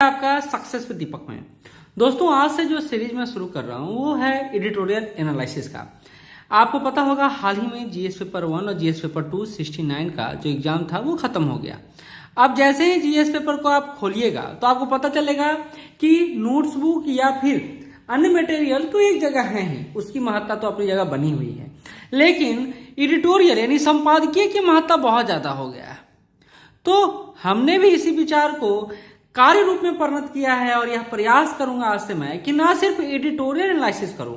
आपका success with दीपक में। दोस्तों, आज से जो सीरीज मैं शुरू कर रहा हूं वो है एडिटोरियल एनालिसिस का। आपको पता होगा हाल ही में जीएस पेपर 1 और जीएस पेपर 2 69 का जो एग्जाम था वो खत्म हो गया। अब जैसे ही जीएस पेपर को आप खोलिएगा तो आपको पता चलेगा कि नोट्स बुक या फिर अन्य मटेरियल तो एक जगह है ही, उसकी महत्ता तो अपनी जगह बनी हुई है, लेकिन एडिटोरियल यानी संपादकीय की महत्ता बहुत ज्यादा हो गया है। तो हमने भी इसी विचार को कार्य रूप में परिणत किया है और यह प्रयास करूंगा आज से मैं कि ना सिर्फ एडिटोरियल एनालिसिस करूं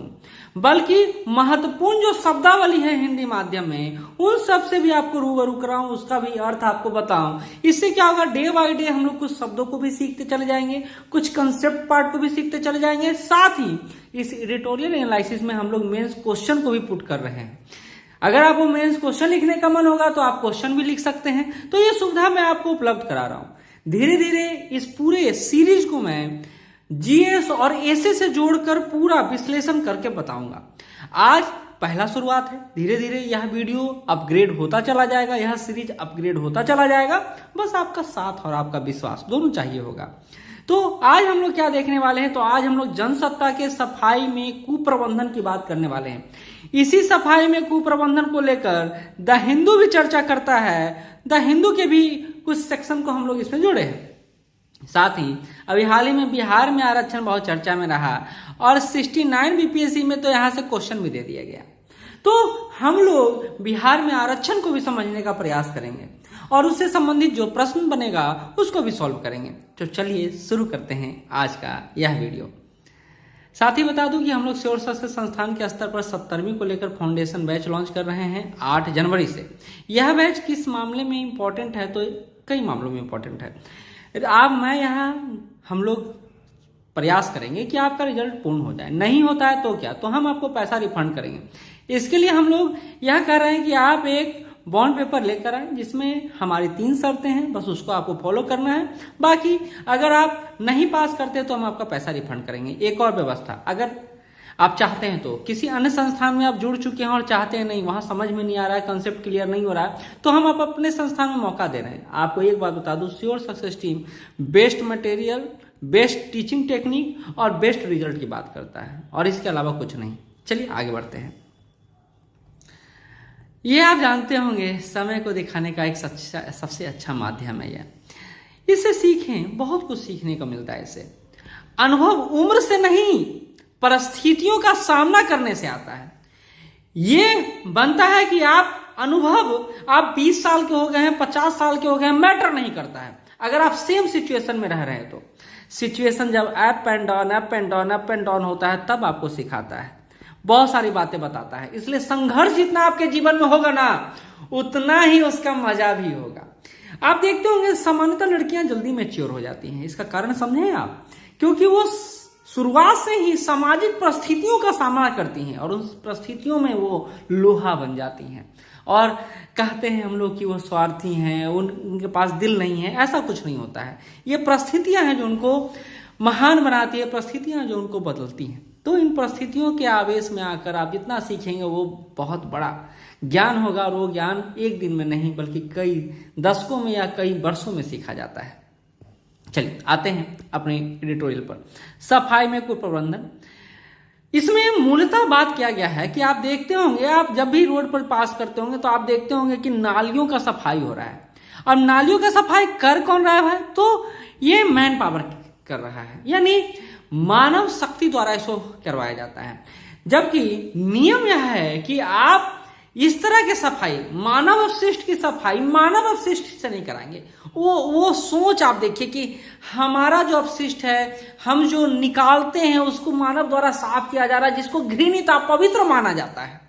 बल्कि महत्वपूर्ण जो शब्दावली है हिंदी माध्यम में उन सब से भी आपको रूबरू कराऊं, उसका भी अर्थ आपको बताऊं। इससे क्या होगा, डे बाय डे हम लोग कुछ शब्दों को भी सीखते चले जाएंगे, कुछ कंसेप्ट पार्ट को भी सीखते चले जाएंगे। साथ ही इस एडिटोरियल एनालिसिस में हम लोग मेंस क्वेश्चन को भी पुट कर रहे हैं। अगर आपको मेंस क्वेश्चन लिखने का मन होगा तो आप क्वेश्चन भी लिख सकते हैं। तो ये सुविधा मैं आपको उपलब्ध करा रहा हूं। धीरे धीरे इस पूरे सीरीज को मैं जीएस और एसए से जोड़कर पूरा विश्लेषण करके बताऊंगा। आज पहला शुरुआत है, धीरे धीरे यह वीडियो अपग्रेड होता चला जाएगा, यह सीरीज अपग्रेड होता चला जाएगा। बस आपका साथ और आपका विश्वास दोनों चाहिए होगा। तो आज हम लोग क्या देखने वाले हैं, तो आज हम लोग जनसत्ता के सफाई में कुप्रबंधन की बात करने वाले हैं। इसी सफाई में कुप्रबंधन को लेकर द हिंदू भी चर्चा करता है। द हिंदू के भी कुछ सेक्शन को हम लोग इसमें जोड़े हैं। साथ ही अभी हाल ही में बिहार में आरक्षण बहुत चर्चा में रहा और 69 बीपीएससी में तो यहां से क्वेश्चन भी दे दिया गया। तो हम लोग बिहार में आरक्षण को भी समझने का प्रयास करेंगे और उससे संबंधित जो प्रश्न बनेगा उसको भी सॉल्व करेंगे। तो चलिए शुरू करते हैं आज का यह वीडियो। साथ ही बता दूं कि हम लोग श्योर सक्सेस संस्थान के स्तर पर 70वीं को लेकर फाउंडेशन बैच लॉन्च कर रहे हैं 8 जनवरी से। यह बैच किस मामले में इंपॉर्टेंट है, तो कई मामलों में इंपॉर्टेंट है। हम लोग प्रयास करेंगे कि आपका रिजल्ट पूर्ण हो जाए। नहीं होता है तो क्या, तो हम आपको पैसा रिफंड करेंगे। इसके लिए हम लोग यह कर रहे हैं कि आप एक बॉन्ड पेपर लेकर आए जिसमें हमारी 3 शर्तें हैं, बस उसको आपको फॉलो करना है। बाकी अगर आप नहीं पास करते तो हम आपका पैसा रिफंड करेंगे। एक और व्यवस्था, अगर आप चाहते हैं तो किसी अन्य संस्थान में आप जुड़ चुके हैं और चाहते हैं नहीं, वहां समझ में नहीं आ रहा है, कंसेप्ट क्लियर नहीं हो रहा है, तो हम आप अपने संस्थान में मौका दे रहे हैं। आपको एक बात बता दूं, sure success team best material, best teaching technique और बेस्ट रिजल्ट की बात करता है और इसके अलावा कुछ नहीं। चलिए आगे बढ़ते हैं। ये आप जानते होंगे, समय को दिखाने का एक सबसे अच्छा माध्यम है यह। इससे सीखें, बहुत कुछ सीखने को मिलता है इससे। अनुभव उम्र से नहीं, परिस्थितियों का सामना करने से आता है। ये बनता है कि आप अनुभव, आप 20 साल के हो गए हैं, 50 साल के हो गए हैं, मैटर नहीं करता है। अगर आप सेम सिचुएशन में रह रहे हैं तो सिचुएशन जब up and down up and down up and down होता है तब आपको सिखाता है, बहुत सारी बातें बताता है। इसलिए संघर्ष जितना आपके जीवन में होगा ना, उतना ही उसका मजा भी होगा। आप देखते होंगे सामान्यतः लड़कियां जल्दी मैच्योर हो जाती हैं। इसका कारण समझें आप, क्योंकि वो शुरुआत से ही सामाजिक परिस्थितियों का सामना करती हैं और उस परिस्थितियों में वो लोहा बन जाती हैं। और कहते हैं हम लोग कि वो स्वार्थी हैं, उनके पास दिल नहीं है। ऐसा कुछ नहीं होता है। ये परिस्थितियां हैं जो उनको महान बनाती है, परिस्थितियां जो उनको बदलती हैं। तो इन परिस्थितियों के आवेश में आकर आप जितना सीखेंगे वो बहुत बड़ा ज्ञान होगा और वो ज्ञान एक दिन में नहीं बल्कि कई दशकों में या कई वर्षों में सीखा जाता है। चलिए आते हैं अपने एडिटोरियल पर। सफाई में कुप्रबंधन, इसमें मूलतः बात किया गया है कि आप देखते होंगे, आप जब भी रोड पर पास करते होंगे तो आप देखते होंगे कि नालियों का सफाई हो रहा है। और नालियों का सफाई कर कौन रहा है, तो ये मैन पावर कर रहा है, यानी मानव शक्ति द्वारा इसको करवाया जाता है। जबकि नियम यह है कि आप इस तरह की सफाई, मानव अपशिष्ट की सफाई मानव अपशिष्ट से नहीं कराएंगे। वो सोच आप देखिए कि हमारा जो अपशिष्ट है, हम जो निकालते हैं उसको मानव द्वारा साफ किया जा रहा है, जिसको घृणित पवित्र माना जाता है।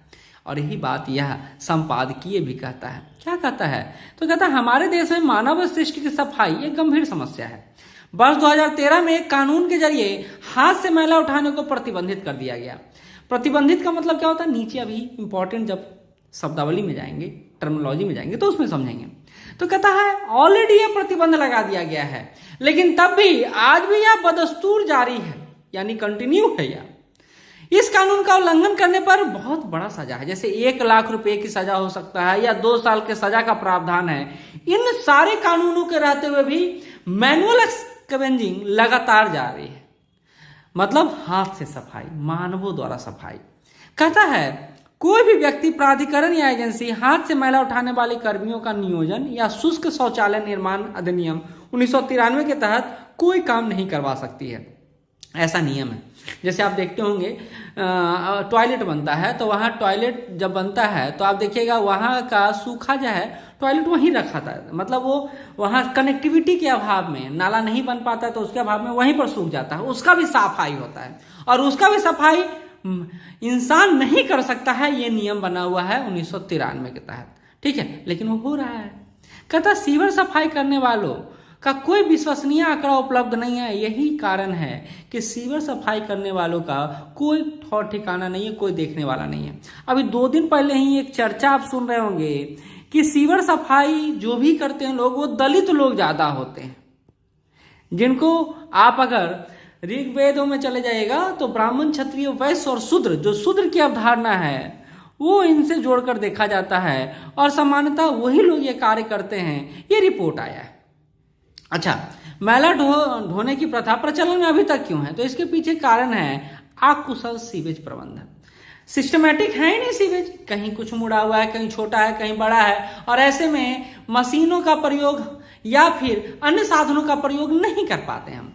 और यही बात यह संपादकीय भी कहता है। क्या कहता है, तो कहता है हमारे देश में मानव अपशिष्ट की सफाई एक गंभीर समस्या है। वर्ष 2013 में एक कानून के जरिए हाथ से मैला उठाने को प्रतिबंधित कर दिया गया। प्रतिबंधित का मतलब क्या होता है, नीचे अभी इंपॉर्टेंट जब शब्दावली में जाएंगे, टर्मिनोलॉजी में जाएंगे तो उसमें समझेंगे। तो कहता है ऑलरेडी यह प्रतिबंध लगा दिया गया है, लेकिन तब भी आज भी यह बदस्तूर जारी है, यानी कंटिन्यू है यह। इस कानून का उल्लंघन करने पर बहुत बड़ा सजा है, जैसे 1 लाख रुपए की सजा हो सकता है या 2 साल के सजा का प्रावधान है। इन सारे कानूनों के रहते हुए भी मैनुअल स्कैवेंजिंग लगातार जारी है, मतलब हाथ से सफाई, मानवों द्वारा सफाई। कहता है कोई भी व्यक्ति, प्राधिकरण या एजेंसी हाथ से मैला उठाने वाले कर्मियों का नियोजन या शुष्क शौचालय निर्माण अधिनियम 1993 के तहत कोई काम नहीं करवा सकती है। ऐसा नियम है। जैसे आप देखते होंगे टॉयलेट बनता है, तो वहाँ टॉयलेट जब बनता है तो आप देखिएगा वहाँ का सूखा जो है टॉयलेट वहीं रखा था, मतलब वो वहाँ कनेक्टिविटी के अभाव में नाला नहीं बन पाता, तो उसके अभाव में वहीं पर सूख जाता है। उसका भी सफाई होता है और उसका भी सफाई इंसान नहीं कर सकता है। ये नियम बना हुआ है 1993 के तहत, ठीक है, लेकिन वो हो रहा है। कहता सीवर सफाई करने वालों का कोई विश्वसनीय आंकड़ा उपलब्ध नहीं है। यही कारण है कि सीवर सफाई करने वालों का कोई ठौर ठिकाना नहीं है, कोई देखने वाला नहीं है। अभी 2 दिन पहले ही एक चर्चा आप सुन रहे होंगे कि सीवर सफाई जो भी करते हैं लोग, वो दलित लोग ज्यादा होते हैं, जिनको आप अगर ऋग्वेदों में चले जाएगा तो ब्राह्मण, क्षत्रिय, वैश्य और शूद्र, जो शूद्र की अवधारणा है वो इनसे जोड़कर देखा जाता है और सामान्यतः वही लोग ये कार्य करते हैं। ये रिपोर्ट आया है। अच्छा, मैला ढोने की प्रथा प्रचलन में अभी तक क्यों है? तो इसके पीछे कारण है अकुशल सीवेज प्रबंधन। सिस्टमेटिक है ही नहीं सीवेज, कहीं कुछ मुड़ा हुआ है, कहीं छोटा है, कहीं बड़ा है, और ऐसे में मशीनों का प्रयोग या फिर अन्य साधनों का प्रयोग नहीं कर पाते हम।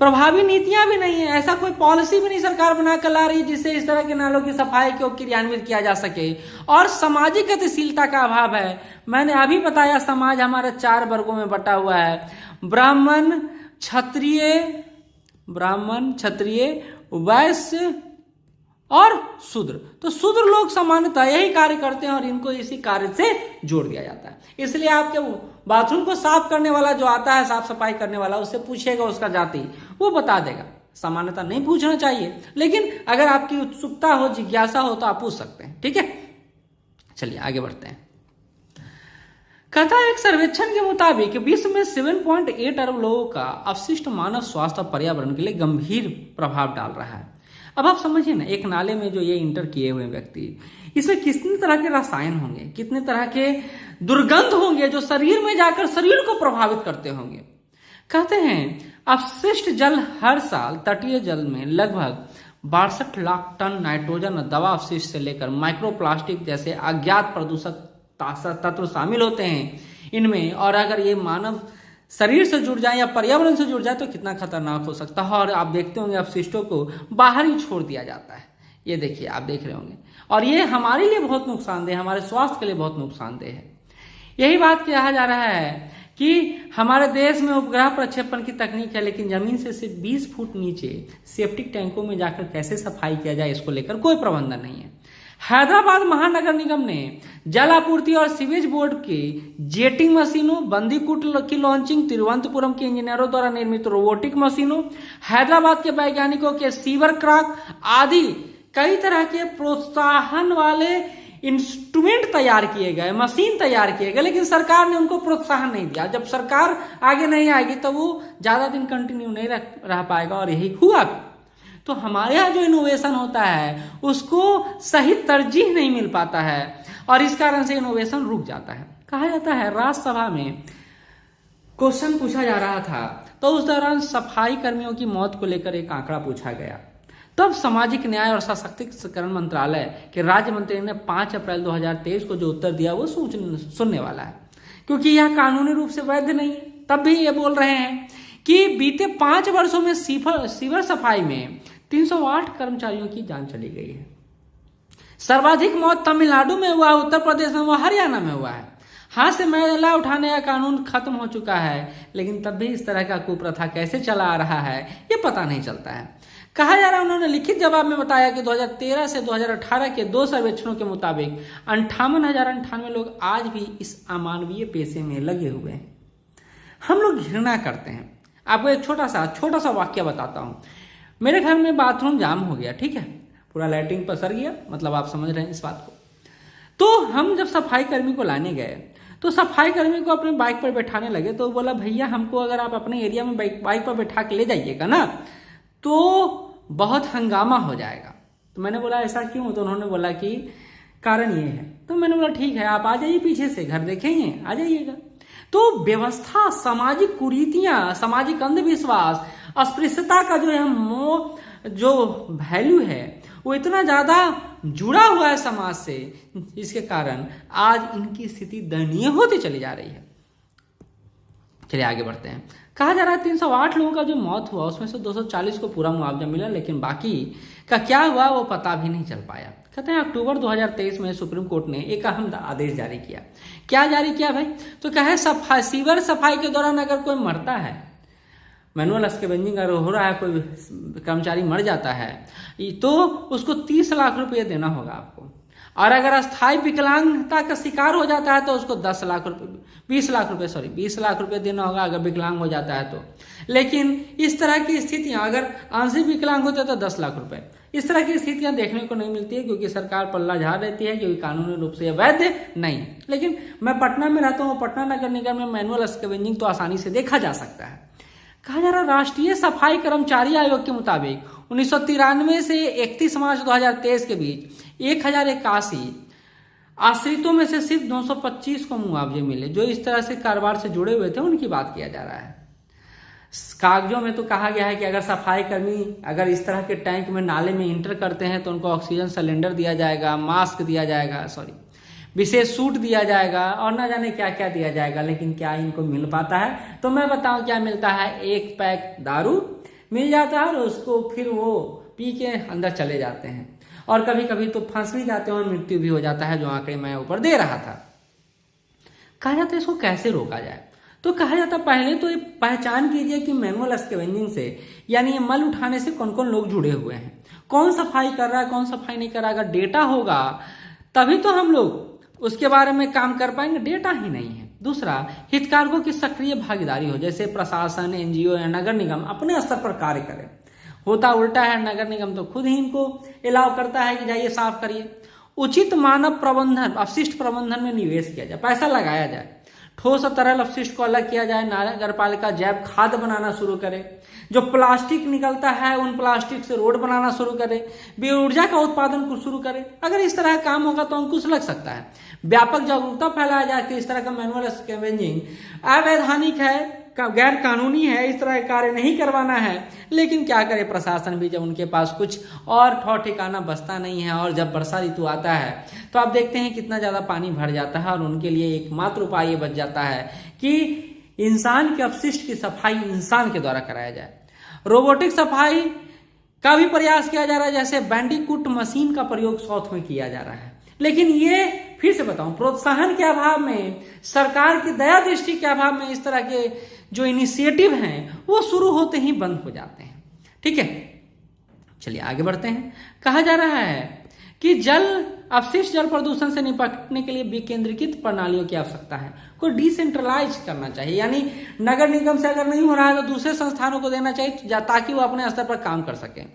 प्रभावी नीतियां भी नहीं है, ऐसा कोई पॉलिसी भी नहीं सरकार बना कर ला रही है जिससे इस तरह के नालों की सफाई को क्रियान्वित किया जा सके। और सामाजिक गतिशीलता का अभाव है। मैंने अभी बताया समाज हमारे 4 वर्गों में बटा हुआ है, ब्राह्मण, क्षत्रिय, वैश्य और शूद्र। तो शूद्र लोग सामान्यतः यही कार्य करते हैं और इनको इसी कार्य से जोड़ दिया जाता है। इसलिए आपके बाथरूम को साफ करने वाला जो आता है, साफ सफाई करने वाला, उससे पूछिएगा उसका जाति, वो बता देगा। सामान्यतः नहीं पूछना चाहिए, लेकिन अगर आपकी उत्सुकता हो, जिज्ञासा हो तो आप पूछ सकते हैं, ठीक है। चलिए आगे बढ़ते हैं। कहता है एक सर्वेक्षण के मुताबिक विश्व में 7.8 अरब लोगों का अपशिष्ट मानव स्वास्थ्य और पर्यावरण के लिए गंभीर प्रभाव डाल रहा है। अब आप समझिए ना, एक नाले में जो ये इंटर किए हुए व्यक्ति, इसमें कितने तरह के रसायन होंगे, कितने तरह के दुर्गंध होंगे जो शरीर में जाकर शरीर को प्रभावित करते होंगे। कहते हैं अपशिष्ट जल हर साल तटीय जल में लगभग 62 लाख टन नाइट्रोजन और दवा अपशिष्ट से लेकर माइक्रोप्लास्टिक जैसे अज्ञात प्रदूषक तत्व शामिल होते हैं इनमें। और अगर ये मानव शरीर से जुड़ जाए या पर्यावरण से जुड़ जाए तो कितना खतरनाक हो सकता है। और आप देखते होंगे अपशिष्टों को बाहर ही छोड़ दिया जाता है। ये देखिए, आप देख रहे होंगे, और ये हमारे लिए बहुत नुकसानदेह, हमारे स्वास्थ्य के लिए बहुत नुकसानदेह है। यही बात कहा जा रहा है कि हमारे देश में उपग्रह प्रक्षेपण की तकनीक है, लेकिन जमीन से सिर्फ 20 फुट नीचे सेप्टिक टैंकों में जाकर कैसे सफाई किया जाए, इसको लेकर कोई प्रबंधन नहीं है। हैदराबाद महानगर निगम ने जल आपूर्ति और सीवेज बोर्ड की जेटिंग मशीनों, बंदीकूट की लॉन्चिंग, तिरुवनंतपुरम के इंजीनियरों द्वारा निर्मित रोबोटिक मशीनों, हैदराबाद के वैज्ञानिकों के सीवर क्रॉक आदि कई तरह के प्रोत्साहन वाले इंस्ट्रूमेंट तैयार किए गए, मशीन तैयार किए गए, लेकिन सरकार ने उनको प्रोत्साहन नहीं दिया। जब सरकार आगे नहीं आएगी तो वो ज्यादा दिन कंटिन्यू नहीं रह पाएगा, और यही हुआ। तो हमारे यहाँ जो इनोवेशन होता है उसको सही तरजीह नहीं मिल पाता है और इस कारण से इनोवेशन रुक जाता है। कहा जाता है राज्यसभा में क्वेश्चन पूछा जा रहा था, तो उस दौरान सफाई कर्मियों की मौत को लेकर एक आंकड़ा पूछा गया। तब सामाजिक न्याय और सशक्तिकरण मंत्रालय के राज्य मंत्री ने 5 अप्रैल 2023 को जो उत्तर दिया वो सुनने वाला है, क्योंकि यह कानूनी रूप से वैध नहीं है। तब भी ये बोल रहे हैं कि बीते 5 वर्षों में सीवर सफाई में 308 कर्मचारियों की जान चली गई है। सर्वाधिक मौत तमिलनाडु में हुआ, उत्तर प्रदेश में हुआ, हरियाणा में हुआ है। हाथ से मैला उठाने का कानून खत्म हो चुका है, लेकिन तब भी इस तरह का कुप्रथा कैसे चला आ रहा है ये पता नहीं चलता है। कहा जा रहा है, उन्होंने लिखित जवाब में बताया कि 2013 से 2018 के 2 सर्वेक्षणों के मुताबिक 58,098 लोग आज भी इस अमानवीय पेशे में लगे हुए हैं। हम लोग घृणा करते हैं। आपको एक छोटा सा वाक्य बताता हूं। मेरे घर में बाथरूम जाम हो गया, ठीक है, पूरा लैट्रिन पसर गया, मतलब आप समझ रहे हैं इस बात को। तो हम जब सफाई कर्मी को लाने गए तो सफाई कर्मी को अपने बाइक पर बैठाने लगे, तो बोला भैया हमको अगर आप अपने एरिया में बाइक पर बैठा के ले जाइएगा ना तो बहुत हंगामा हो जाएगा। तो मैंने बोला ऐसा क्यों? तो उन्होंने बोला कि कारण ये है। तो मैंने बोला ठीक है, आप आ जाइए, पीछे से घर देखेंगे, आ जाइएगा। तो व्यवस्था, सामाजिक कुरीतियां, सामाजिक अंधविश्वास, अस्पृश्यता का जो वैल्यू है वो इतना ज्यादा जुड़ा हुआ है समाज से, इसके कारण आज इनकी स्थिति दयनीय होती चली जा रही है। चलिए आगे बढ़ते हैं। कहा जा रहा है 308 लोगों का जो मौत हुआ उसमें से 240 को पूरा मुआवजा मिला, लेकिन बाकी का क्या हुआ वो पता भी नहीं चल पाया। कहते हैं अक्टूबर 2023 में सुप्रीम कोर्ट ने एक अहम आदेश जारी किया। क्या जारी किया भाई? तो क्या है, सीवर सफाई के दौरान अगर कोई मरता है, मैनुअल स्कैवेंजिंग अगर हो रहा है, कोई कर्मचारी मर जाता है, तो उसको 30 लाख रुपये देना होगा आपको। और अगर अस्थायी विकलांगता का शिकार हो जाता है तो उसको 20 लाख रुपए देना होगा अगर विकलांग हो जाता है तो। लेकिन इस तरह की स्थितियां, अगर आंशिक विकलांग होते तो 10 लाख रुपए, इस तरह की स्थितियां देखने को नहीं मिलती है, क्योंकि सरकार पल्ला झाड़ रहती है, क्योंकि कानूनी रूप से वैध नहीं। लेकिन मैं पटना में रहता हूँ, पटना नगर निगम में मैनुअल स्कैवेंजिंग तो आसानी से देखा जा सकता है। कहा जा रहा राष्ट्रीय सफाई कर्मचारी आयोग के मुताबिक 1993 से 31 मार्च 2023 के बीच 1081 आश्रितों में से सिर्फ 225 को मुआवजे मिले। जो इस तरह से कारोबार से जुड़े हुए थे उनकी बात किया जा रहा है। कागजों में तो कहा गया है कि अगर सफाई कर्मी अगर इस तरह के टैंक में, नाले में इंटर करते हैं तो उनको ऑक्सीजन सिलेंडर दिया जाएगा, मास्क दिया जाएगा, विशेष सूट दिया जाएगा और ना जाने क्या क्या दिया जाएगा। लेकिन क्या इनको मिल पाता है? तो मैं बताऊं क्या मिलता है, एक पैक दारू मिल जाता है और उसको फिर वो पी के अंदर चले जाते हैं, और कभी कभी तो फंस भी जाते हैं और मृत्यु भी हो जाता है, जो आंकड़े मैं ऊपर दे रहा था। कहा जाता है इसको कैसे रोका जाए? तो कहा जाता पहले तो ये पहचान कीजिए कि मैनुअल स्कैवेंजिंग से, यानी ये मल उठाने से कौन कौन लोग जुड़े हुए हैं, कौन सफाई कर रहा है, कौन सफाई नहीं कर रहा। अगर डेटा होगा तभी तो हम लोग उसके बारे में काम कर पाएंगे, डेटा ही नहीं है। दूसरा, हितधारकों की सक्रिय भागीदारी हो, जैसे प्रशासन, एनजीओ या नगर निगम अपने स्तर पर कार्य करे। होता उल्टा है, नगर निगम तो खुद ही इनको अलाउ करता है कि जाइए साफ करिए। उचित मानव प्रबंधन, अपशिष्ट प्रबंधन में निवेश किया जाए, पैसा लगाया जाए। ठोस और तरल अपशिष्ट को अलग किया जाए। नगर पालिका जैव खाद बनाना शुरू करे। जो प्लास्टिक निकलता है उन प्लास्टिक से रोड बनाना शुरू करे। बिजली का उत्पादन को शुरू करे। अगर इस तरह का काम होगा तो अंकुश लग सकता है। व्यापक जागरूकता फैलाया जाए कि इस तरह का मैनुअल स्कैवेंजिंग अवैधानिक है, गैर कानूनी है, इस तरह का कार्य नहीं करवाना है। लेकिन क्या करे प्रशासन भी, जब उनके पास कुछ और ठौर ठिकाना बचता नहीं है, और जब वर्षा ऋतु आता है तो आप देखते हैं कितना ज्यादा पानी भर जाता है, और उनके लिए एकमात्र उपाय ये बच जाता है कि इंसान के अपशिष्ट की सफाई इंसान के द्वारा कराया जाए। रोबोटिक सफाई का भी प्रयास किया जा रहा है, जैसे बैंडिकूट मशीन का प्रयोग साउथ में किया जा रहा है। लेकिन ये फिर से बताऊं, प्रोत्साहन के अभाव में, सरकार की दया दृष्टि के अभाव में इस तरह के जो इनिशिएटिव हैं वो शुरू होते ही बंद हो जाते हैं। ठीक है, चलिए आगे बढ़ते हैं। कहा जा रहा है कि अपशिष्ट जल प्रदूषण से निपटने के लिए विकेंद्रीकृत प्रणालियों की आवश्यकता है। को डिसेंट्रलाइज करना चाहिए, यानी नगर निगम से अगर नहीं हो रहा है तो दूसरे संस्थानों को देना चाहिए, ताकि वो अपने स्तर पर काम कर सकें।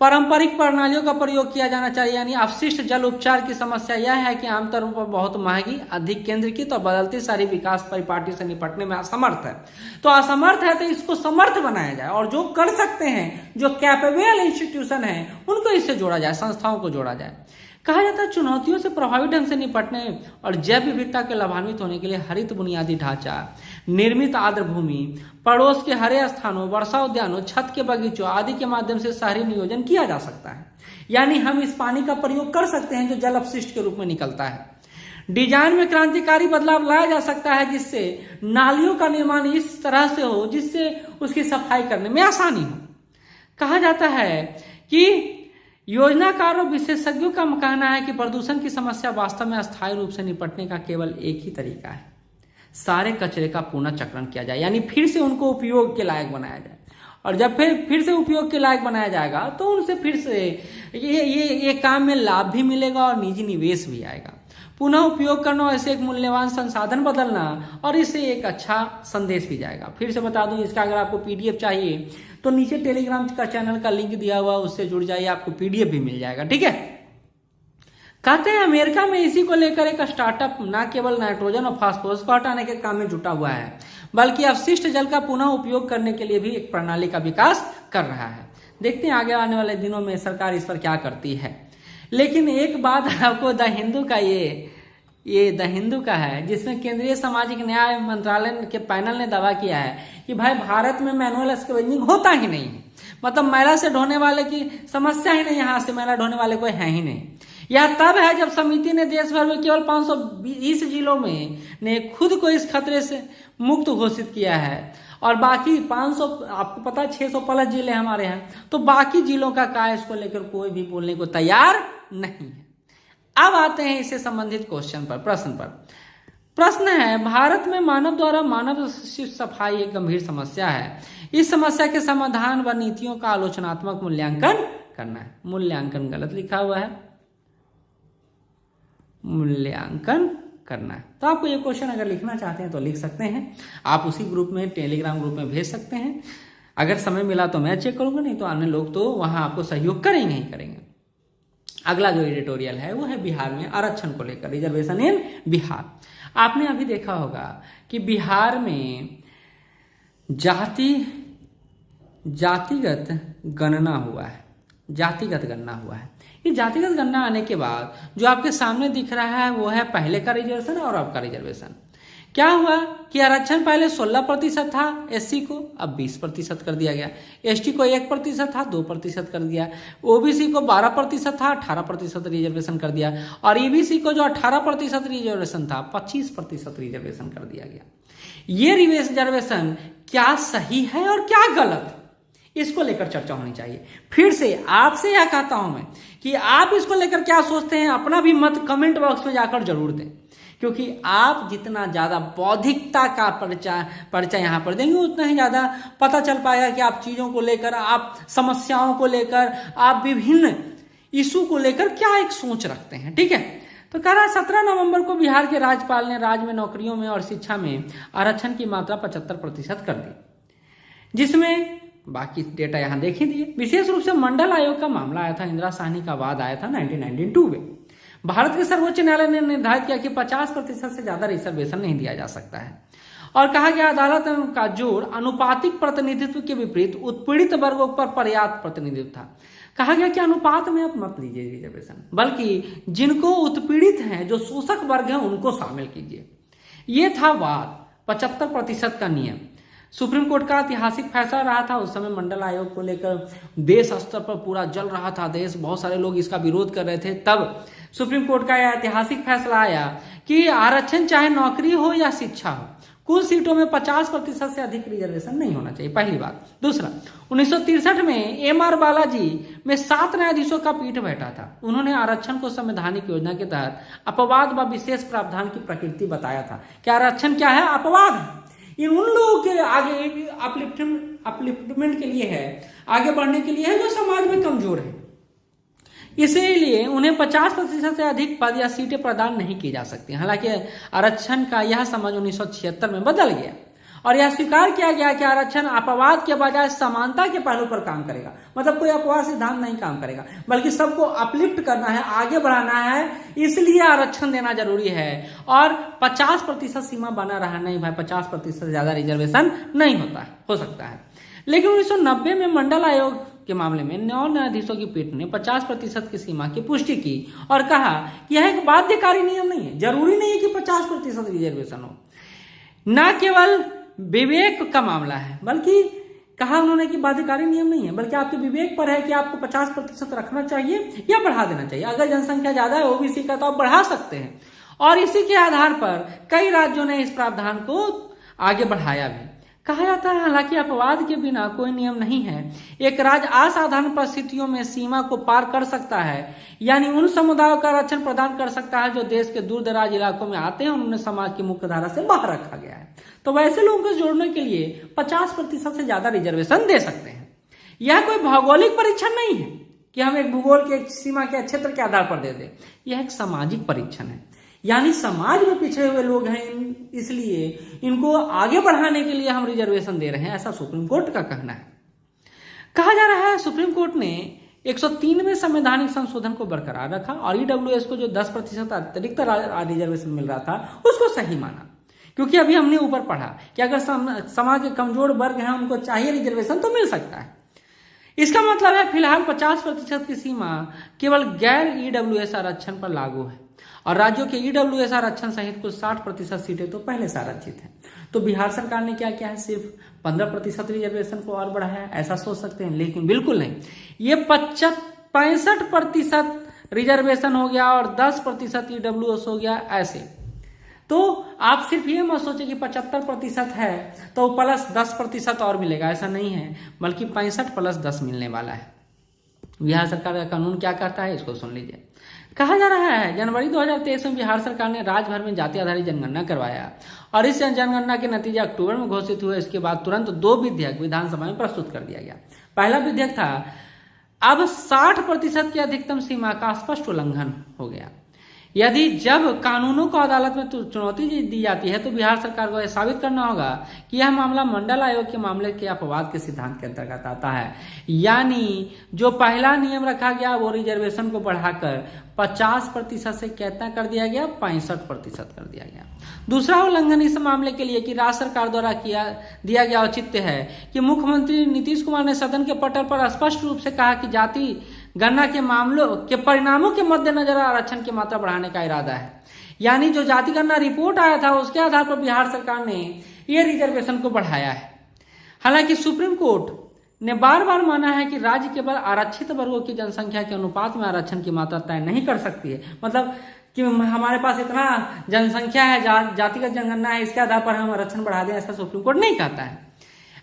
पारंपरिक प्रणालियों का प्रयोग किया जाना चाहिए, यानी अपशिष्ट जल उपचार की समस्या यह है कि आमतौर पर बहुत महंगी, अधिक केंद्रीकृत और बदलती सारी विकास परिपाटी से निपटने में असमर्थ है। तो असमर्थ है तो इसको समर्थ बनाया जाए, और जो कर सकते हैं, जो कैपेबल इंस्टीट्यूशन है, उनको इससे जोड़ा जाए, संस्थाओं को जोड़ा जाए। कहा जाता है चुनौतियों से प्रभावी ढंग से निपटने और जैव विविधता के लाभान्वित होने के लिए हरित बुनियादी ढांचा, निर्मित आर्द्र भूमि, पड़ोस के हरे स्थानों, वर्षा उद्यानों, छत के बगीचों आदि के माध्यम से शहरी नियोजन किया जा सकता है। यानी हम इस पानी का प्रयोग कर सकते हैं जो जल अपशिष्ट के रूप में निकलता है। डिजाइन में क्रांतिकारी बदलाव लाया जा सकता है, जिससे नालियों का निर्माण इस तरह से हो जिससे उसकी सफाई करने में आसानी हो। कहा जाता है कि योजनाकारों विशेषज्ञों का कहना है कि प्रदूषण की समस्या वास्तव में अस्थायी रूप से निपटने का केवल एक ही तरीका है, सारे कचरे का पुनः चक्रण किया जाए, यानी फिर से उनको उपयोग के लायक बनाया जाए। और जब फिर से उपयोग के लायक बनाया जाएगा तो उनसे फिर से ये काम में लाभ भी मिलेगा और निजी निवेश भी आएगा। पुनः उपयोग करना, ऐसे एक मूल्यवान संसाधन बदलना, और इससे एक अच्छा संदेश भी जाएगा। फिर से बता दूं, इसका अगर आपको पीडीएफ चाहिए तो नीचे टेलीग्राम का चैनल का लिंक दिया हुआ, उससे जुड़ जाइए, आपको पीडीएफ भी मिल जाएगा। ठीक है, कहते हैं अमेरिका में इसी को लेकर एक स्टार्टअप न केवल नाइट्रोजन और फास्फोरस को हटाने के काम में जुटा हुआ है, बल्कि अपशिष्ट जल का पुनः उपयोग करने के लिए भी एक प्रणाली का विकास कर रहा है। देखते हैं आगे आने वाले दिनों में सरकार इस पर क्या करती है। लेकिन एक बात आपको द हिंदू का ये ये द हिंदू का है, जिसमें केंद्रीय सामाजिक न्याय मंत्रालय के पैनल ने दावा किया है कि भाई भारत में मैनुअल स्कैवेंजिंग होता ही नहीं है, मतलब मैला से ढोने वाले की समस्या ही नहीं, यहाँ से मैला ढोने वाले कोई है ही नहीं। यह तब है जब समिति ने देश भर में केवल 520 जिलों में ने खुद को इस खतरे से मुक्त घोषित किया है, और बाकी 500, आपको पता है 600 प्लस जिले हमारे हैं, तो बाकी जिलों का क्या इसको लेकर कोई भी बोलने को तैयार नहीं है। अब आते हैं इससे संबंधित क्वेश्चन पर, प्रश्न पर। प्रश्न है, भारत में मानव द्वारा मानव सफाई एक गंभीर समस्या है। इस समस्या के समाधान व नीतियों का आलोचनात्मक मूल्यांकन करना है। मूल्यांकन गलत लिखा हुआ है, मूल्यांकन करना है। तो आपको ये क्वेश्चन अगर लिखना चाहते हैं तो लिख सकते हैं, आप उसी ग्रुप में, टेलीग्राम ग्रुप में भेज सकते हैं। अगर समय मिला तो मैं चेक करूंगा, नहीं तो अन्य लोग तो वहां आपको सहयोग करेंगे ही करेंगे। अगला जो एडिटोरियल है वो है बिहार में आरक्षण को लेकर, रिजर्वेशन इन बिहार। आपने अभी देखा होगा कि बिहार में जातिगत गणना हुआ है, जातिगत गणना हुआ है। ये जातिगत गणना आने के बाद जो आपके सामने दिख रहा है वो है पहले का रिजर्वेशन और अब का रिजर्वेशन। क्या हुआ कि आरक्षण पहले 16% था एससी को, अब 20% कर दिया गया। एसटी को 1% था, 2% कर दिया। ओबीसी को 12% था, 18% रिजर्वेशन कर दिया। और ईबीसी को जो 18% रिजर्वेशन था, 25% रिजर्वेशन कर दिया गया। ये रिजर्वेशन क्या सही है और क्या गलत, इसको लेकर चर्चा होनी चाहिए। फिर से आपसे यह कहता हूं मैं कि आप इसको लेकर क्या सोचते हैं, अपना भी मत कमेंट बॉक्स में जाकर जरूर दें, क्योंकि आप जितना ज्यादा बौद्धिकता का परिचय यहां पर देंगे उतना ही ज्यादा पता चल पाएगा कि आप चीजों को लेकर, आप समस्याओं को लेकर, आप विभिन्न इशू को लेकर क्या एक सोच रखते हैं। ठीक है, तो कह रहा 17 नवंबर को बिहार के राज्यपाल ने राज्य में नौकरियों में और शिक्षा में आरक्षण की मात्रा 75% कर दी, जिसमें बाकी डेटा यहां देख ही दिए। विशेष रूप से मंडल आयोग का मामला आया था, इंदिरा साहनी का वाद आया था 1992 में। भारत के सर्वोच्च न्यायालय ने निर्धारित किया कि 50% से ज्यादा रिजर्वेशन नहीं दिया जा सकता है, और कहा गया अदालत का जोर अनुपातिक प्रतिनिधित्व के विपरीत उत्पीड़ित वर्गों पर पर्याप्त प्रतिनिधित्व था। कहा गया कि अनुपात में आप मत लीजिए रिजर्वेशन, बल्कि जिनको उत्पीड़ित हैं, जो शोषक वर्ग हैं, उनको शामिल कीजिए। ये था वाद। 75% का नियम सुप्रीम कोर्ट का ऐतिहासिक फैसला रहा था। उस समय मंडल आयोग को लेकर देश स्तर पर पूरा जल रहा था, देश, बहुत सारे लोग इसका विरोध कर रहे थे। तब सुप्रीम कोर्ट का ऐतिहासिक फैसला आया कि आरक्षण चाहे नौकरी हो या शिक्षा हो, कुल सीटों में 50% से अधिक रिजर्वेशन नहीं होना चाहिए, पहली बात। दूसरा, 1963 में एमआर बालाजी में 7 न्यायाधीशों का पीठ बैठा था। उन्होंने आरक्षण को संवैधानिक योजना के तहत अपवाद व विशेष प्रावधान की प्रकृति बताया था कि आरक्षण क्या है, अपवाद है। इन उन लोगों के आगे अपलिफ्टमेंट के लिए है, आगे बढ़ने के लिए है, जो समाज में कमजोर है। इसीलिए उन्हें 50% से अधिक पद या सीटें प्रदान नहीं की जा सकती। हालांकि आरक्षण का यह समझ 1976 में बदल गया और यह स्वीकार किया गया कि आरक्षण अपवाद के बजाय समानता के पहलू पर काम करेगा। मतलब कोई अपवाद सिद्धांत नहीं काम करेगा, बल्कि सबको अपलिफ्ट करना है, आगे बढ़ाना है, इसलिए आरक्षण देना जरूरी है। और 50% सीमा बना रहा, नहीं भाई 50% से ज्यादा रिजर्वेशन नहीं हो सकता है। लेकिन 1990 में मंडल आयोग के मामले में 9 न्यायाधीशों की पीठ ने 50% की सीमा की पुष्टि की और कहा कि यह एक बाध्यकारी नियम नहीं है, जरूरी नहीं है कि 50% रिजर्वेशन हो। न केवल विवेक का मामला है, बल्कि कहा उन्होंने कि बाध्यकारी नियम नहीं है, बल्कि आपके विवेक पर है कि आपको 50% रखना चाहिए या बढ़ा देना चाहिए। अगर जनसंख्या ज्यादा है ओबीसी का तो आप बढ़ा सकते हैं, और इसी के आधार पर कई राज्यों ने इस प्रावधान को आगे बढ़ाया भी। कहा जाता है हालांकि अपवाद के बिना कोई नियम नहीं है। एक राज्य असाधारण परिस्थितियों में सीमा को पार कर सकता है, यानी उन समुदायों का आरक्षण प्रदान कर सकता है जो देश के दूर दराज इलाकों में आते हैं, उन्हें समाज की मुख्य धारा से बाहर रखा गया है। तो वैसे लोगों को जोड़ने के लिए 50% से ज्यादा रिजर्वेशन दे सकते हैं। यह कोई भौगोलिक परीक्षण नहीं है कि हम एक भूगोल के सीमा के क्षेत्र के आधार पर दे दें। यह एक सामाजिक परीक्षण है, यानी समाज में पिछड़े हुए लोग हैं, इसलिए इनको आगे बढ़ाने के लिए हम रिजर्वेशन दे रहे हैं, ऐसा सुप्रीम कोर्ट का कहना है। कहा जा रहा है सुप्रीम कोर्ट ने 103वें संवैधानिक संशोधन को बरकरार रखा और ईडब्ल्यूएस को जो 10% अतिरिक्त रिजर्वेशन मिल रहा था उसको सही माना, क्योंकि अभी हमने ऊपर पढ़ा कि अगर समाज के कमजोर वर्ग हैं उनको चाहिए रिजर्वेशन तो मिल सकता है। इसका मतलब है फिलहाल 50% की सीमा केवल गैर ईडब्ल्यूएस आरक्षण पर लागू है। और राज्यों के ईडब्ल्यूएस आरक्षण सहित कुछ 60% सीटें तो पहले से आरक्षित हैं। तो बिहार सरकार ने क्या किया है, सिर्फ 15% रिजर्वेशन को और बढ़ाया, ऐसा सोच सकते हैं, लेकिन बिल्कुल नहीं। ये 65% रिजर्वेशन हो गया और 10% ईडब्ल्यूएस हो गया ऐसे। तो आप सिर्फ ये मत सोचिए कि 75% है तो प्लस 10% और मिलेगा, ऐसा नहीं है, बल्कि 65 + 10 मिलने वाला है। बिहार सरकार का कानून क्या करता है, इसको सुन लीजिए। कहा जा रहा है जनवरी 2023 में बिहार सरकार ने राज्य भर में जाति आधारित जनगणना करवाया और इस जनगणना के नतीजे अक्टूबर में घोषित हुए। इसके बाद तुरंत 2 विधेयक विधानसभा में प्रस्तुत कर दिया गया। पहला विधेयक था, अब 60% की अधिकतम सीमा का स्पष्ट उल्लंघन हो गया। यदि जब कानूनों को अदालत में चुनौती दी जाती है तो बिहार सरकार को यह साबित करना होगा कि यह मामला मंडल आयोग के मामले के अपवाद के सिद्धांत के अंतर्गत आता है। यानी जो पहला नियम रखा गया वो रिजर्वेशन को बढ़ाकर 50% से कितना कर दिया गया, 65% कर दिया गया। दूसरा उल्लंघन इस मामले के लिए कि राज्य सरकार द्वारा दिया गया औचित्य है कि मुख्यमंत्री नीतीश कुमार ने सदन के पटल पर स्पष्ट रूप से कहा कि जाति गणना के मामलों के परिणामों के मद्देनजर आरक्षण की मात्रा बढ़ाने का इरादा है। यानी जो जाति गणना रिपोर्ट आया था उसके आधार पर बिहार सरकार ने ये रिजर्वेशन को बढ़ाया है। हालांकि सुप्रीम कोर्ट ने बार बार माना है कि राज्य केवल आरक्षित वर्गों की जनसंख्या के अनुपात में आरक्षण की मात्रा तय नहीं कर सकती है। मतलब कि हमारे पास इतना जनसंख्या है, जातिगत जनगणना है, इसके आधार पर हम आरक्षण बढ़ा दें, ऐसा सुप्रीम कोर्ट नहीं कहता है।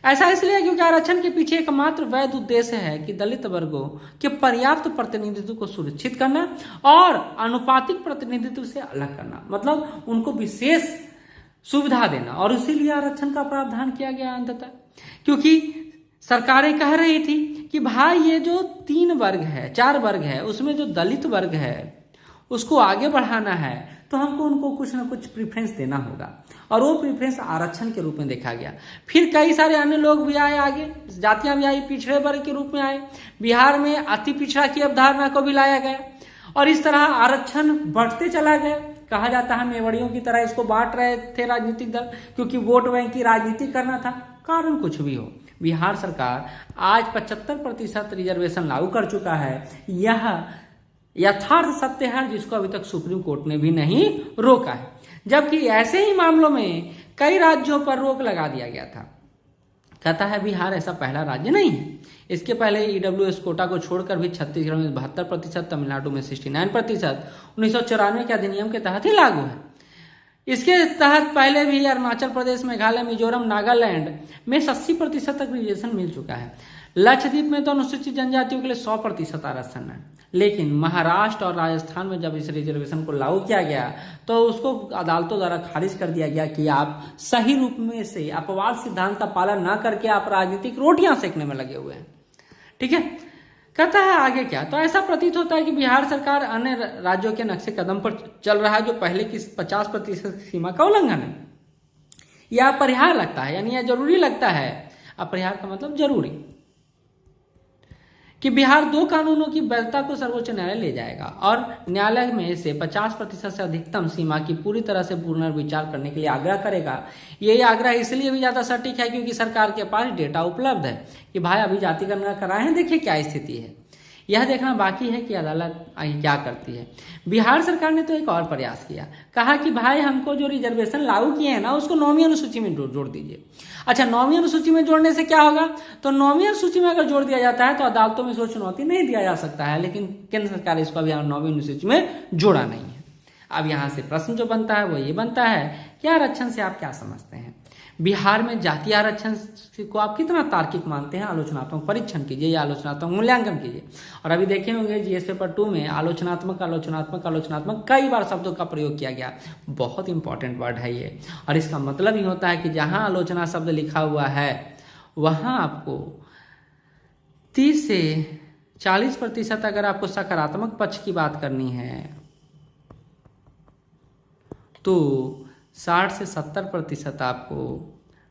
ऐसा इसलिए क्योंकि आरक्षण के पीछे एकमात्र वैध उद्देश्य है कि दलित वर्गों के पर्याप्त प्रतिनिधित्व को सुनिश्चित करना और अनुपातिक प्रतिनिधित्व से अलग करना, मतलब उनको विशेष सुविधा देना, और इसीलिए आरक्षण का प्रावधान किया गया अंततः। क्योंकि सरकारें कह रही थी कि भाई ये जो 3 वर्ग है, 4 वर्ग है, उसमें जो दलित वर्ग है उसको आगे बढ़ाना है तो हमको उनको कुछ ना कुछ प्रीफरेंस देना होगा, और वो प्रीफरेंस आरक्षण के रूप में देखा गया। फिर कई सारे अन्य लोग भी आए, आगे जातियां भी आई, पिछड़े वर्ग के रूप में आए। बिहार में अति पिछड़ा की अवधारणा को भी लाया गया और इस तरह आरक्षण बढ़ते चला गया। कहा जाता है मेवाड़ियों की तरह इसको बांट रहे थे राजनीतिक दल, क्योंकि वोट बैंक की राजनीति करना था। कारण कुछ भी हो, बिहार सरकार आज 75% रिजर्वेशन लागू कर चुका है। यह यथार्थ सत्य है जिसको अभी तक सुप्रीम कोर्ट ने भी नहीं रोका है, जबकि ऐसे ही मामलों में कई राज्यों पर रोक लगा दिया गया था। कहता है बिहार ऐसा पहला राज्य नहीं है। इसके पहले ईडब्ल्यूएस कोटा को छोड़कर भी छत्तीसगढ़ में 72%, तमिलनाडु में 69% 1994 के अधिनियम के तहत ही लागू है। इसके तहत पहले भी अरुणाचल प्रदेश, मेघालय, मिजोरम, नागालैंड में 80% तक रिजर्वेशन मिल चुका है। लक्षद्वीप में तो अनुसूचित जनजातियों के लिए 100% आरक्षण है, लेकिन महाराष्ट्र और राजस्थान में जब इस रिजर्वेशन को लागू किया गया तो उसको अदालतों द्वारा खारिज कर दिया गया कि आप सही रूप में से अपवाद सिद्धांत का पालन न करके आप राजनीतिक रोटियां सेकने में लगे हुए हैं। ठीक है, कहता है आगे क्या, तो ऐसा प्रतीत होता है कि बिहार सरकार अन्य राज्यों के नक्शे कदम पर चल रहा है जो पहले की 50% सीमा का उल्लंघन है। यह अपरिहार्य लगता है, यानी यह जरूरी लगता है। अपरिहार्य का मतलब जरूरी, कि बिहार 2 कानूनों की वैधता को सर्वोच्च न्यायालय ले जाएगा और न्यायालय में से 50% से अधिकतम सीमा की पूरी तरह से पुनर्विचार करने के लिए आग्रह करेगा। ये आग्रह इसलिए भी ज्यादा सटीक है क्योंकि सरकार के पास डेटा उपलब्ध है कि भाई अभी जाति गणना कराए हैं, देखिए क्या स्थिति है। यह देखना बाकी है कि अदालत क्या करती है। बिहार सरकार ने तो एक और प्रयास किया, कहा कि भाई हमको जो रिजर्वेशन लागू किए हैं ना उसको 9वीं अनुसूची में जोड़ दीजिए। अच्छा, 9वीं अनुसूची में जोड़ने से क्या होगा, तो 9वीं अनुसूची में अगर जोड़ दिया जाता है तो अदालतों में इसको चुनौती नहीं दिया जा सकता है, लेकिन केंद्र सरकार इसको अभी 9वीं अनुसूची में जोड़ा नहीं है। अब यहाँ से प्रश्न जो बनता है वो ये बनता है कि आरक्षण से आप क्या समझते हैं। बिहार में जातीय आरक्षण को आप कितना तार्किक मानते हैं, आलोचनात्मक परीक्षण कीजिए या आलोचनात्मक मूल्यांकन कीजिए। और अभी देखे होंगे जीएस पेपर 2 में आलोचनात्मक कई बार शब्दों का प्रयोग किया गया। बहुत इंपॉर्टेंट वर्ड है ये, और इसका मतलब ही होता है कि जहां आलोचना शब्द लिखा हुआ है वहां आपको 30 से 40% अगर आपको सकारात्मक पक्ष की बात करनी है तो 60 से 70% आपको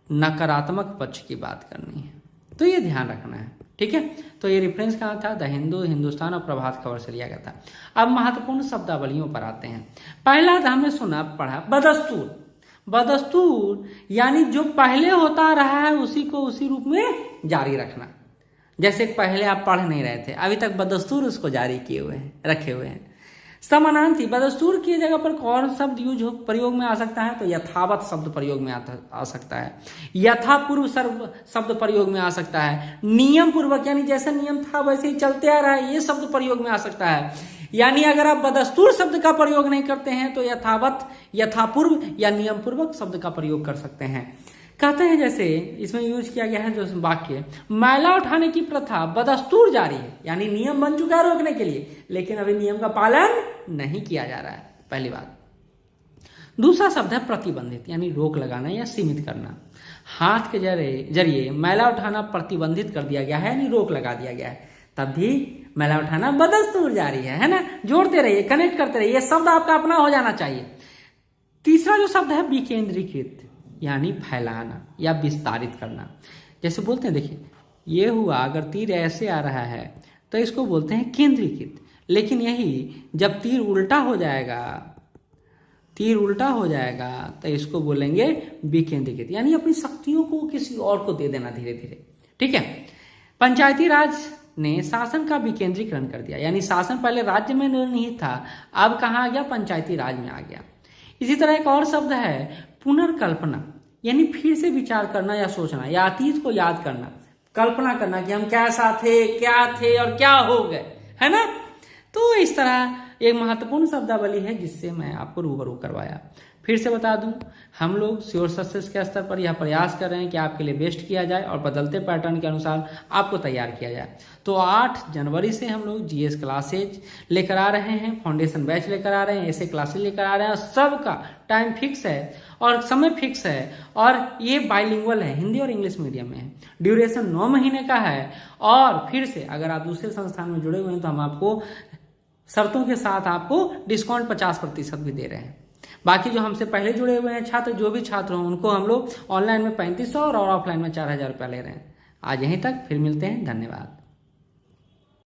नकारात्मक पक्ष की बात करनी है। तो ये ध्यान रखना है, ठीक है। तो ये रेफरेंस कहाँ था, द हिंदू, हिंदुस्तान और प्रभात खबर से लिया गया था। अब महत्वपूर्ण शब्दावलियों पर आते हैं। पहला हमने सुना पढ़ा बदस्तूर। बदस्तूर यानी जो पहले होता रहा है उसी को उसी रूप में जारी रखना। जैसे पहले आप पढ़ नहीं रहे थे, अभी तक बदस्तूर उसको जारी किए हुए हैं, रखे हुए हैं। समानांती बदस्तूर की जगह पर कौन शब्द यूज हो प्रयोग में आ सकता है? तो यथावत शब्द प्रयोग में आ सकता है। यथापूर्व शब्द प्रयोग में आ सकता है। नियम पूर्वक यानी जैसा नियम था वैसे ही चलते आ रहा है, ये शब्द प्रयोग में आ सकता है। यानी अगर आप बदस्तूर शब्द का प्रयोग नहीं करते हैं तो यथावत, यथापूर्व या नियम पूर्वक शब्द का प्रयोग कर सकते हैं। कहते हैं जैसे इसमें यूज किया गया है जो वाक्य, मैला उठाने की प्रथा बदस्तूर जारी है, यानी नियम बन चुका है रोकने के लिए, लेकिन अभी नियम का पालन नहीं किया जा रहा है। पहली बात। दूसरा शब्द है प्रतिबंधित, यानी रोक लगाना या सीमित करना। हाथ के जरिए मैला उठाना प्रतिबंधित कर दिया गया है, यानी रोक लगा दिया गया है, तब भी मैला उठाना बदस्तूर जारी है ना। जोड़ते रहिए, कनेक्ट करते रहिए, ये शब्द आपका अपना हो जाना चाहिए। तीसरा जो शब्द है विकेंद्रीकृत, यानी फैलाना या विस्तारित करना। जैसे बोलते हैं, देखिए ये हुआ, अगर तीर ऐसे आ रहा है तो इसको बोलते हैं केंद्रीकृत, लेकिन यही जब तीर उल्टा हो जाएगा तो इसको बोलेंगे विकेंद्रीकृत, यानी अपनी शक्तियों को किसी और को दे देना धीरे धीरे। ठीक है। पंचायती राज ने शासन का विकेंद्रीकरण कर दिया, यानी शासन पहले राज्य में नहीं था, अब कहाँ आ गया? पंचायती राज में आ गया। इसी तरह एक और शब्द है पुनर्कल्पना, यानी फिर से विचार करना या सोचना या अतीत को याद करना, कल्पना करना कि हम कैसा थे, क्या थे और क्या हो गए, है ना। तो इस तरह एक महत्वपूर्ण शब्दावली है जिससे मैं आपको रूबरू करवाया। फिर से बता दूं, हम लोग श्योर सक्सेस के स्तर पर यह प्रयास कर रहे हैं कि आपके लिए बेस्ट किया जाए और बदलते पैटर्न के अनुसार आपको तैयार किया जाए। तो 8 जनवरी से हम लोग जीएस क्लासेज लेकर आ रहे हैं, फाउंडेशन बैच लेकर आ रहे हैं, ऐसे क्लासेज लेकर आ रहे हैं, और सबका टाइम फिक्स है और समय फिक्स है, और ये बाइलिंगुअल है, हिंदी और इंग्लिश मीडियम में है। ड्यूरेशन 9 महीने का है। और फिर से अगर आप दूसरे संस्थान में जुड़े हुए हैं तो हम आपको शर्तों के साथ आपको डिस्काउंट 50% भी दे रहे हैं। बाकी जो हमसे पहले जुड़े हुए हैं छात्र, जो भी छात्र हों, उनको हम लोग ऑनलाइन में 3500 और ऑफलाइन में 4000 रुपया ले रहे हैं। आज यहीं तक, फिर मिलते हैं। धन्यवाद।